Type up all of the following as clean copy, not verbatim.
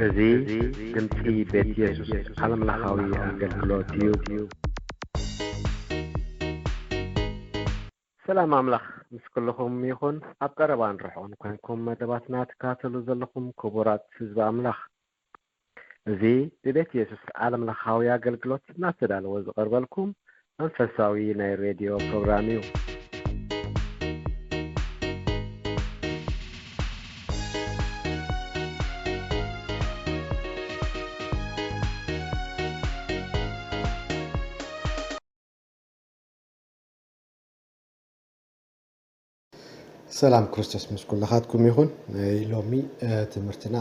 እዚ ድምፂ ቤት ኢየሱስ ዓለም ለኻዊ ኣገልግሎት እዩ። ሰላም ኣምላኽ ምስ ኩልኹም ይኹን። ኣብ ቀረባ ንርሕቑን ኮንኩም መደባትና ትከታተሉ ዘለኹም ክቡራት ህዝቢ ኣምላኽ፣ እዚ ብቤት ኢየሱስ ዓለም ለኻዊ ኣገልግሎት እናተዳለወ ዝቐርበልኩም መንፈሳዊ ናይ ሬድዮ ፕሮግራም እዩ። ሰላም ክርስቶስ ምስ ኩላኻትኩም ይኹን። ናይ ሎሚ ትምህርትና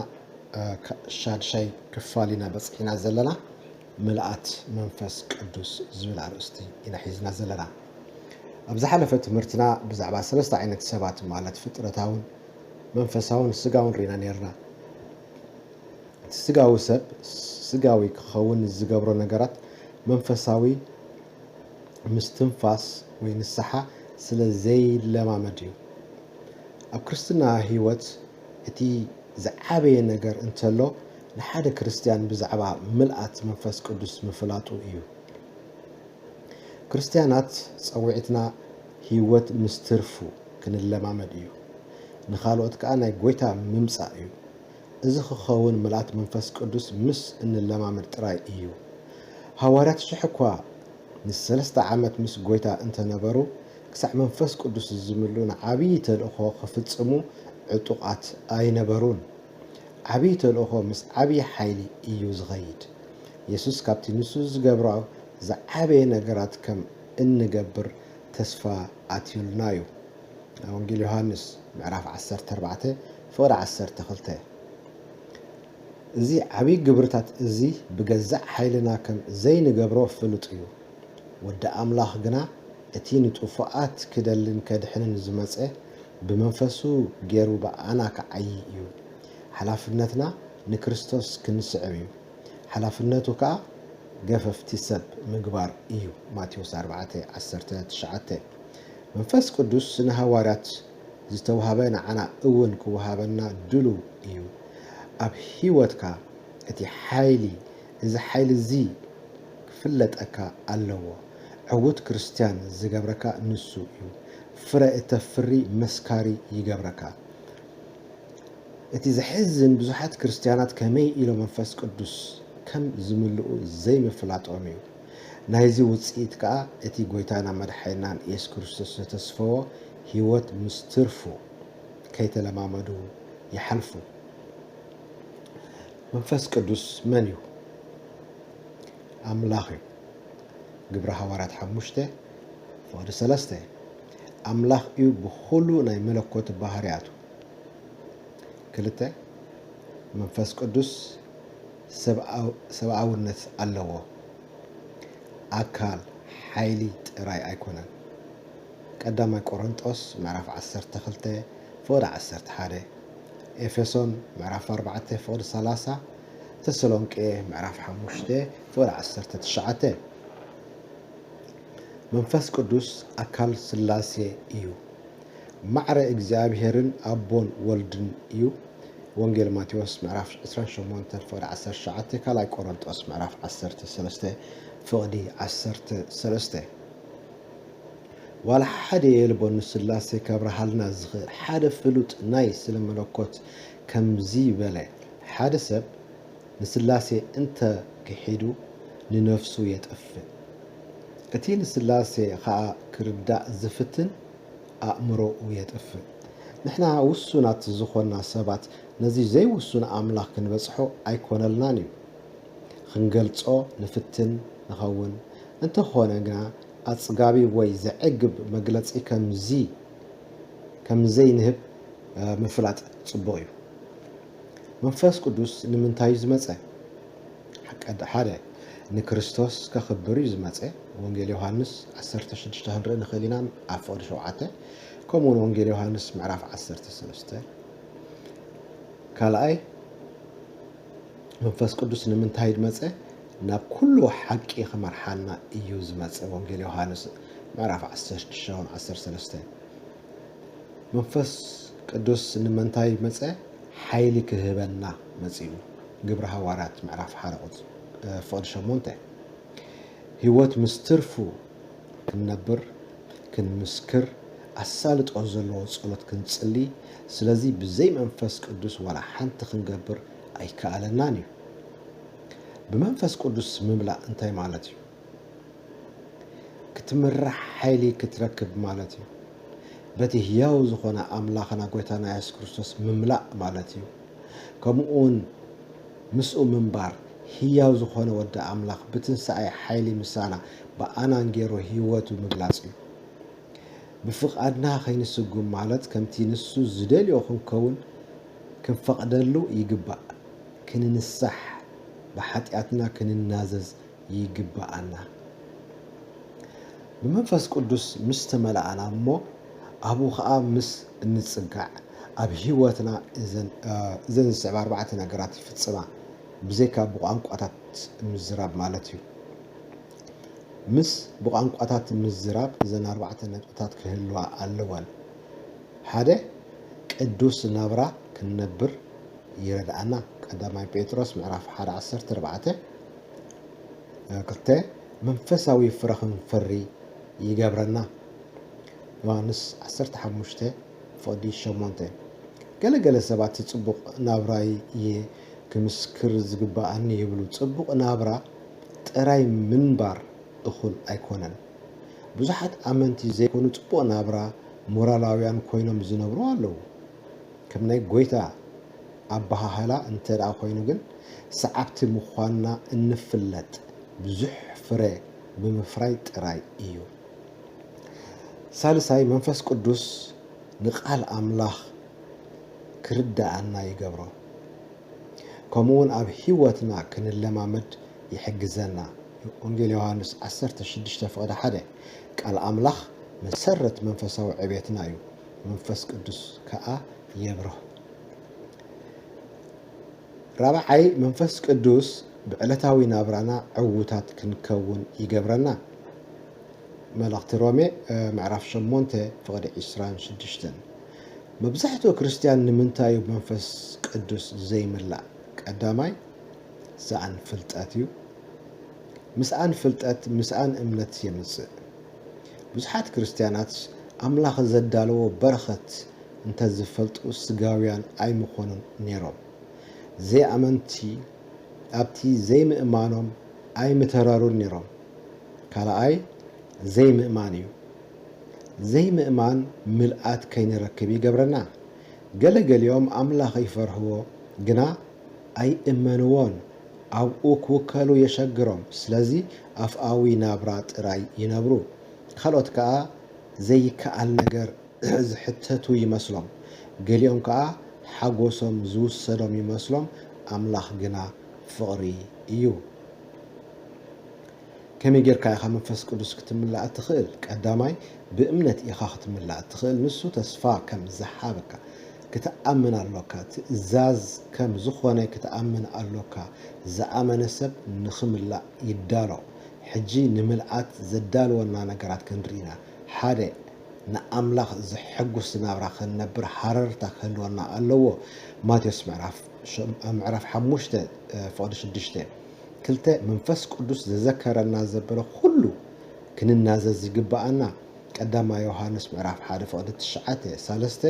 ሻድሻይ ክፋል ኢና በፅሒና ዘለና ምልኣት መንፈስ ቅዱስ ዝብል ኣርእስቲ ኢና ሒዝና ዘለና። ኣብ ዝሓለፈ ትምህርትና ብዛዕባ ሰለስተ ዓይነት ሰባት ማለት ፍጥረታውን መንፈሳውን ስጋውን ሪና ነርና። ስጋዊ ሰብ ስጋዊ ክኸውን ዝገብሮ ነገራት መንፈሳዊ ምስትንፋስ ወይ ንስሓ ስለ ዘይለማመድ እዩ። ኣብ ክርስትና ህይወት እቲ ዝዓበየ ነገር እንተሎ ንሓደ ክርስቲያን ብዛዕባ ምልኣት መንፈስ ቅዱስ ምፍላጡ እዩ። ክርስቲያናት ፀዊዕትና ህይወት ምስ ትርፉ ክንለማመድ እዩ። ንኻልኦት ከዓ ናይ ጎይታ ምምፃእ እዩ። እዚ ክኸውን ምልኣት መንፈስ ቅዱስ ምስ እንለማመድ ጥራይ እዩ። ሃዋርያት ሽሕ እኳ ን3 ዓመት ምስ ጎይታ እንተነበሩ ክሳዕ መንፈስ ቅዱስ ዝምሉ ንዓብዪ ተልእኾ ክፍፅሙ ዕጡቓት ኣይነበሩን። ዓብዪ ተልእኾ ምስ ዓብዪ ሓይሊ እዩ ዝኸይድ። ኢየሱስ ካብቲ ንሱ ዝገብሮ ዝዓበየ ነገራት ከም እንገብር ተስፋ ኣትዩልና እዩ። ወንጌል ዮሃንስ ምዕራፍ 14 ፍቕዲ 12 እዚ ዓብዪ ግብርታት እዚ ብገዛእ ሓይልና ከም ዘይንገብሮ ፍሉጥ እዩ። ወዲ ኣምላኽ ግና እቲ ንጡፉኣት ክደልን ከድሕንን ዝመፀ ብመንፈሱ ገይሩ ብኣና ክዓይ እዩ። ሓላፍነትና ንክርስቶስ ክንስዕብ እዩ። ሓላፍነቱ ከዓ ገፈፍቲ ሰብ ምግባር እዩ። ማቴዎስ 4:19 መንፈስ ቅዱስ ንሃዋርያት ዝተዋሃበ ንዓና እውን ክወሃበና ድሉው እዩ። ኣብ ሂወትካ እቲ ሓይሊ እዚ ሓይሊ እዚ ክፍለጠካ ኣለዎ። ዕውት ክርስቲያን ዝገብረካ ንሱ እዩ። ፍረ እተፍሪ መስካሪ ይገብረካ። እቲ ዝሕዝን ብዙሓት ክርስቲያናት ከመይ ኢሎም መንፈስ ቅዱስ ከም ዝምልኡ ዘይምፍላጦም እዩ። ናይዚ ውፅኢት ከዓ እቲ ጎይታና መድሓኒትናን ኢየሱስ ክርስቶስ ዝተስፈዎ ህይወት ምስ ትርፉ ከይተለማመዱ ይሓልፉ። መንፈስ ቅዱስ መን እዩ? ኣምላኽ እዩ። ግብረ ሃዋርያት 5:3 ኣምላኽ እዩ ብኩሉ ናይ መለኮት ባህርያቱ። 2 መንፈስ ቅዱስ ሰብኣውነት ኣለዎ። ኣካል ሓይሊ ጥራይ ኣይኮነን። ቀዳማይ ቆሮንጦስ ምዕራፍ 12:11 ኤፌሶን ምዕራፍ 4:30 ተሰሎንቄ ምዕራፍ 5:19 መንፈስ ቅዱስ ኣካል ስላሴ እዩ። ማዕረ እግዚአብሔርን ኣቦን ወልድን እዩ። ወንጌል ማቴዎስ ምዕራፍ 28:19 ካልኣይ ቆሮንጦስ ምዕራፍ 13:13 ዋላ ሓደ የልቦ ንስላሴ ከብረሃልና ዝኽእል ሓደ ፍሉጥ ናይ ስለ መለኮት ከምዚ በለ ሓደ ሰብ ንስላሴ እንተ ክሒዱ ንነፍሱ የጠፍእ። እቲ ንስላሴ ከዓ ክርዳእ ዝፍትን ኣእምሮኡ የጠፍእ። ንሕና ውሱናት ዝኾና ሰባት ነዚ ዘይውሱን ኣምላኽ ክንበፅሖ ኣይኮነልናን እዩ። ክንገልፆ ንፍትን ንኸውን እንተኾነ ግና ኣፅጋቢ ወይ ዘዕግብ መግለፂ ከምዘይንህብ ምፍላጥ ፅቡቕ እዩ። መንፈስ ቅዱስ ንምንታይ እዩ ዝመፀ? ሓደ ንክርስቶስ ከኽብር እዩ ዝመፀ። ወንጌል ዮሃንስ 16 ንርኢ ንኽእል ኢና ኣብ ፍቕዲ 7 ከምኡውን ወንጌል ዮሃንስ ምዕራፍ 13 ካልኣይ መንፈስ ቅዱስ ንምንታይ ዝመፀ? ናብ ኩሉ ሓቂ ክመርሓና እዩ ዝመፀ። ወንጌል ዮሃንስ ምዕራፍ 16:13 መንፈስ ቅዱስ ንምንታይ መፀ? ሓይሊ ክህበና መፂኡ። ግብረ ሐዋርያት ምዕራፍ 1 ፍቅዲ 8 ህይወት ምስትርፉ ክንነብር ክንምስክር ኣሳልጦ ዘለዎ ጸሎት ክንጽሊ ስለዚ ብዘይ መንፈስ ቅዱስ ወላ ሓንቲ ክንገብር ኣይከኣለናን እዩ ብመንፈስ ቅዱስ ምምላእ እንታይ ማለት እዩ ክትምራሕ ሓይሊ ክትረክብ ማለት እዩ በቲ ህያው ዝኾነ ኣምላኽና ጎይታና ኢየሱስ ክርስቶስ ምምላእ ማለት እዩ ከምኡውን ምስኡ ምንባር ህያው ዝኾነ ወዲ ኣምላኽ ብትንሳኤ ሓይሊ ምሳና ብኣናን ገይሩ ህይወቱ ምግላጽ እዩ ብፍቓድና ከይንስጉም ማለት ከምቲ ንሱ ዝደልዮ ክንከውን ክንፈቕደሉ ይግባእ ክንንሳሕ ብሓጢኣትና ክንናዘዝ ይግባኣና ብመንፈስ ቅዱስ ምስ ተመላኣና እሞ ኣብኡ ከዓ ምስ እንጽጋዕ ኣብ ህይወትና እዘን ዝስዕብ 4 ነገራት ይፍጽማ ብዘይካ ብቋንቋታት ምዝራብ ማለት እዩ ምስ ብቋንቋታት ምዝራብ እዘን 4 ነጥብታት ክህልዋ ኣለወን ሓደ ቅዱስ ናብራ ክንነብር ይረዳእና ቀዳማይ ጴጥሮስ ምዕራፍ 1:14 ክልተ መንፈሳዊ ፍረ ክንፈሪ ይገብረና ዮሐንስ 15:8 ገለገለ ሰባት ጽቡቕ ናብራይ ክምስክር ዝግባኣኒ ይብሉ ጽቡቕ ናብራ ጥራይ ምንባር እኹል ኣይኮነን ብዙሓት ኣመንቲ ዘይኮኑ ጽቡቕ ናብራ ሞራላውያን ኮይኖም ዝነብሩ ኣለዉ ከም ናይ ጎይታ ኣባሃህላ እንተዳ ኮይኑ ግን ሰዓብቲ ምዃንና እንፍለጥ ብዙሕ ፍረ ብምፍራይ ጥራይ እዩ ሳልሳይ መንፈስ ቅዱስ ንቃል ኣምላኽ ክርዳኣና ይገብሮ ከምኡውን ኣብ ህይወትና ክንለማመድ ይሕግዘና ወንጌል ዮሐንስ 16:1 ቃል ኣምላኽ መሰረት መንፈሳዊ ዕቤትና እዩ መንፈስ ቅዱስ ከዓ የብሮ ራብዓይ መንፈስ ቅዱስ ብዕለታዊ ናብራና ዕውታት ክንከውን ይገብረና መልእኽቲ ሮሜ ምዕራፍ 8:26 መብዛሕትኡ ክርስቲያን ንምንታይ መንፈስ ቅዱስ ዘይምላእ ቀዳማይ ሰኣን ፍልጠት እዩ ምስኣን ፍልጠት ምስኣን እምነት የምጽእ ብዙሓት ክርስቲያናት ኣምላኽ ዘዳለዎ በረኸት እንተዝፈልጡ ስጋውያን ኣይምኾኑን ነይሮም ዘይኣመንቲ ኣብቲ ዘይምእማኖም ኣይምተራሩን ነይሮም ካልኣይ ዘይምእማን እዩ ዘይምእማን ምልኣት ከይንረክብ ይገብረና ገለገሊኦም ኣምላኽ ይፈርህዎ ግና ኣይእመንዎን ኣብኡ ክውከሉ የሸግሮም ስለዚ ኣፍኣዊ ናብራ ጥራይ ይነብሩ ካልኦት ከዓ ዘይከኣል ነገር ዝሕተቱ ይመስሎም ገሊኦም ከዓ ሓጎሶም ዝውሰዶም ይመስሎም ኣምላኽ ግና ፍቕሪ እዩ ከመይ ጌርካ ኢኻ መንፈስ ቅዱስ ክትምላእ ትኽእል ቀዳማይ ብእምነት ኢኻ ክትምላእ ትኽእል ንሱ ተስፋ ከም ዝሓበካ ክትኣምን ኣለካ ትእዛዝ ከም ዝኾነ ክትኣምን ኣለካ ዝኣመነ ሰብ ንኽምላእ ይዳሎ ሕጂ ንምልኣት ዘዳልወና ነገራት ክንርኢና ሓደ ንኣምላኽ ዝሕጉስ ናብራ ክንነብር ሓረርታ ክህልወና ኣለዎ ማቴዎስ ምዕራፍ 5:6 ክልተ መንፈስ ቅዱስ ዘዘከረና ዘበለ ኩሉ ክንናዘዝ ይግባኣና ቀዳማይ ዮሐንስ ምዕራፍ 1:9 ሰለስተ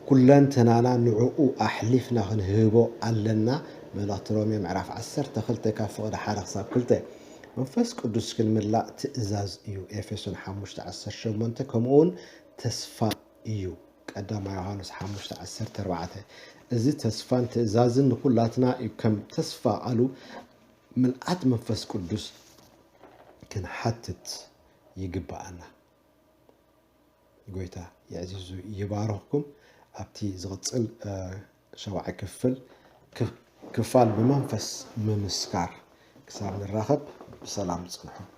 ኩለንተናና ንዕኡ ኣሕሊፍና ክንህቦ ኣለና መልእኽቲ ሮሜ ምዕራፍ 10:2-1-2 መንፈስ ቅዱስ ክንምላእ ትእዛዝ እዩ ኤፌሶን 5:18 ከምኡውን ተስፋ እዩ ቀዳማይ ዮሐንስ 5:14 እዚ ተስፋን ትእዛዝን ንኩላትና እዩ ከም ተስፋ ቃሉ ምልኣት መንፈስ ቅዱስ ክንሓትት ይግባኣና ጎይታ የዕዝዙ ይባርኽኩም ኣብቲ ዝቕፅል 7ይ ክፋል ብመንፈስ ምምስካር ክሳብ ንራኸብ ብሰላም ጽንሑ